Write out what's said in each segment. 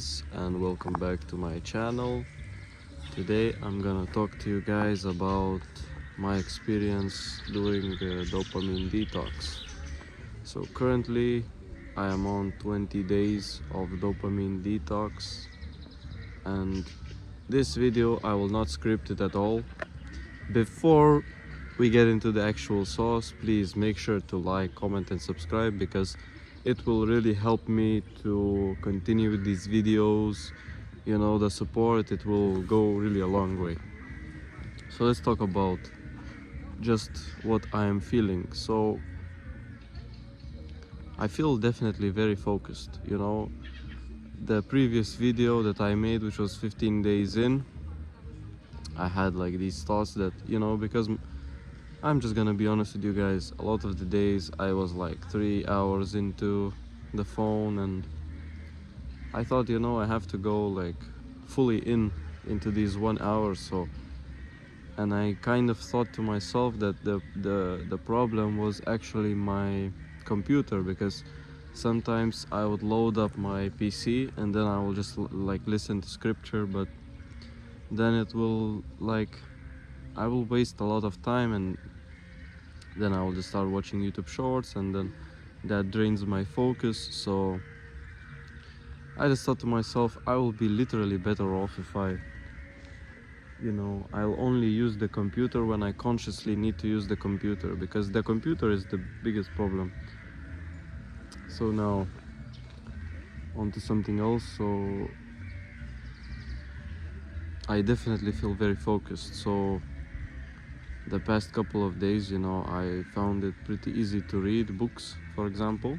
and welcome back to my channel. Today I'm gonna talk to you guys about my experience doing dopamine detox. So currently I am on 20 days of dopamine detox, and this video I will not script it at all. Before we get into the actual sauce, please make sure to like, comment and subscribe, because it will really help me to continue with these videos. You know, the support, it will go really a long way. So let's talk about just what I am feeling. So I feel definitely very focused. You know, the previous video that I made, which was 15 days in, I had like these thoughts that, you know, because I'm just gonna be honest with you guys, a lot of the days I was like 3 hours into the phone, and I thought, you know, I have to go like fully into these 1 hour. So, and I kind of thought to myself that the problem was actually my computer, because sometimes I would load up my PC and then I will just like listen to scripture, but then it will like I will waste a lot of time, and then I will just start watching YouTube shorts, and then that drains my focus. So I just thought to myself, I will be literally better off if I'll only use the computer when I consciously need to use the computer, because the computer is the biggest problem. So now on to something else. So I definitely feel very focused. So the past couple of days, you know, I found it pretty easy to read books, for example,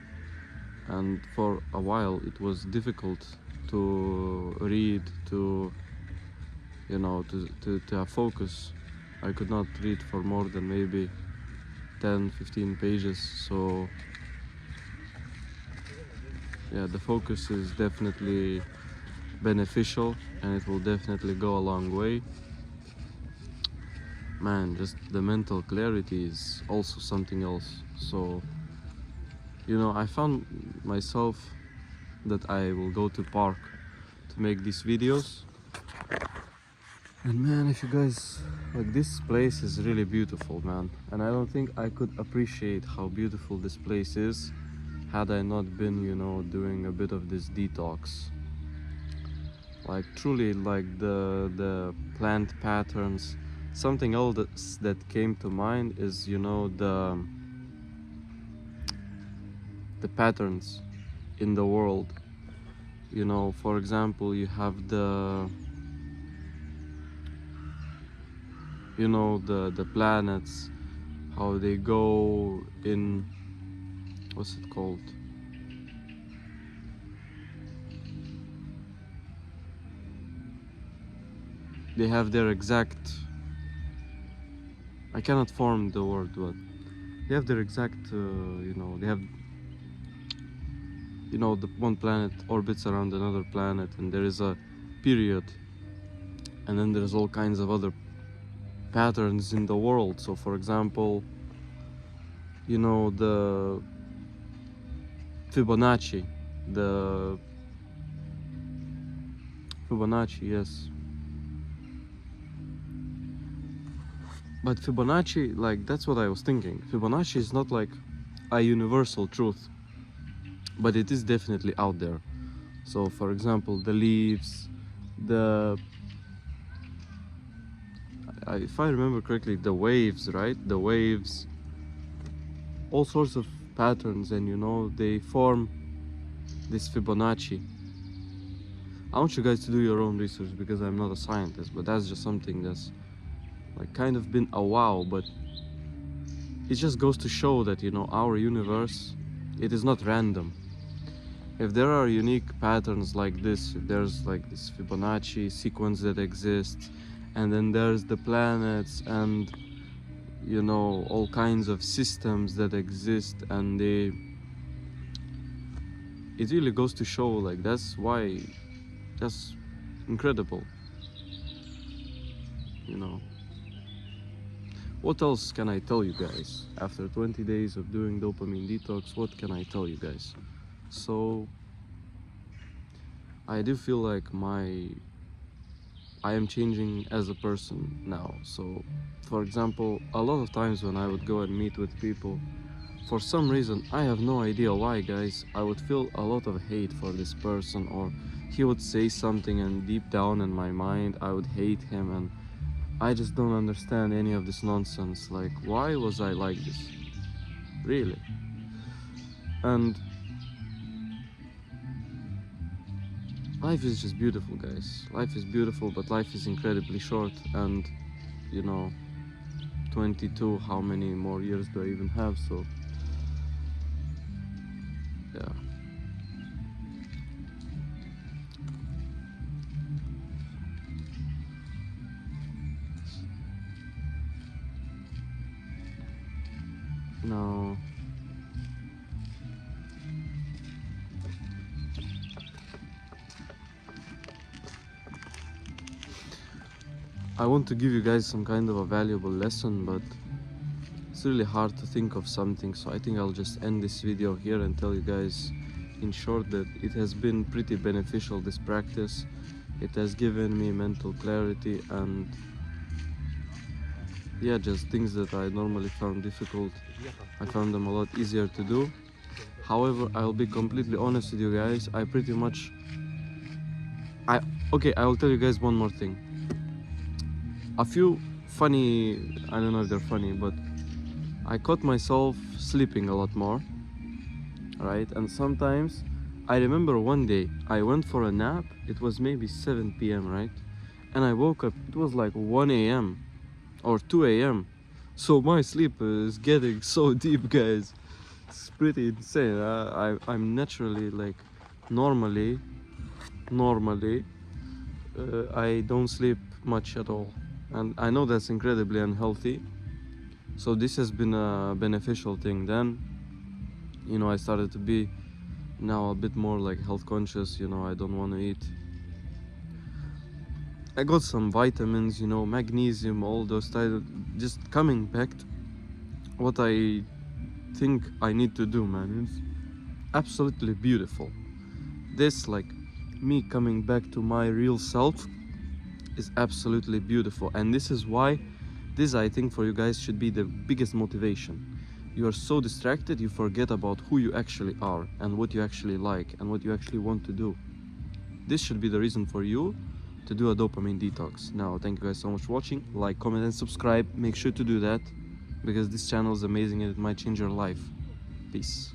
and for a while it was difficult to read, to to have focus. I could not read for more than maybe 10-15 pages. So yeah, the focus is definitely beneficial, and it will definitely go a long way. Man, just the mental clarity is also something else. So, you know, I found myself that I will go to park to make these videos. And man, if you guys like, this place is really beautiful, man. And I don't think I could appreciate how beautiful this place is had I not been, you know, doing a bit of this detox. Like truly, like the plant patterns. Something else that came to mind is, you know, the patterns in the world. You know, for example, you have the planets, how they go in, what's it called, they have their exact, I cannot form the word, but they have their exact they have, you know, the one planet orbits around another planet, and there is a period, and then there's all kinds of other patterns in the world. So for example, you know, the Fibonacci, the Fibonacci, yes. But Fibonacci, like, that's what I was thinking. Fibonacci is not like a universal truth, but it is definitely out there. So for example, the leaves, the if I remember correctly, the waves, right? The waves, all sorts of patterns, and you know, they form this Fibonacci. I want you guys to do your own research, because I'm not a scientist, but that's just something that's like kind of been a wow. But it just goes to show that, you know, our universe, it is not random. If there are unique patterns like this, if there's like this Fibonacci sequence that exists, and then there's the planets, and you know, all kinds of systems that exist, and it really goes to show, like, that's why, that's incredible, you know. What else can I tell you guys? After 20 days of doing dopamine detox, what can I tell you guys? So I do feel like I am changing as a person now. So, for example, a lot of times when I would go and meet with people, for some reason, I have no idea why, guys, I would feel a lot of hate for this person, or he would say something and deep down in my mind I would hate him, and I just don't understand any of this nonsense. Like, why was I like this? Really? And life is just beautiful, guys. Life is beautiful, but life is incredibly short, and you know, 22, how many more years do I even have? So, yeah. Now, I want to give you guys some kind of a valuable lesson, but it's really hard to think of something, so I think I'll just end this video here and tell you guys in short that it has been pretty beneficial, this practice. It has given me mental clarity, and yeah, just things that I normally found difficult, I found them a lot easier to do. However, I'll be completely honest with you guys, I pretty much okay, I will tell you guys one more thing. A few funny, I don't know if they're funny, but I caught myself sleeping a lot more, right? And sometimes I remember one day I went for a nap, it was maybe 7 p.m., right? And I woke up, it was like 1 a.m. or 2 a.m. So my sleep is getting so deep, guys. It's pretty insane. I'm naturally like, normally, I don't sleep much at all. And I know that's incredibly unhealthy. So this has been a beneficial thing. Then, you know, I started to be now a bit more like health conscious, you know, I don't want to eat. I got some vitamins, you know, magnesium, all those type, just coming back to what I think I need to do, man. It's absolutely beautiful. This, like, me coming back to my real self is absolutely beautiful, and this is why this, I think, for you guys should be the biggest motivation. You are so distracted, you forget about who you actually are and what you actually like and what you actually want to do. This should be the reason for you to do a dopamine detox. Now, thank you guys so much for watching. Like, comment and subscribe. Make sure to do that because this channel is amazing and it might change your life. Peace.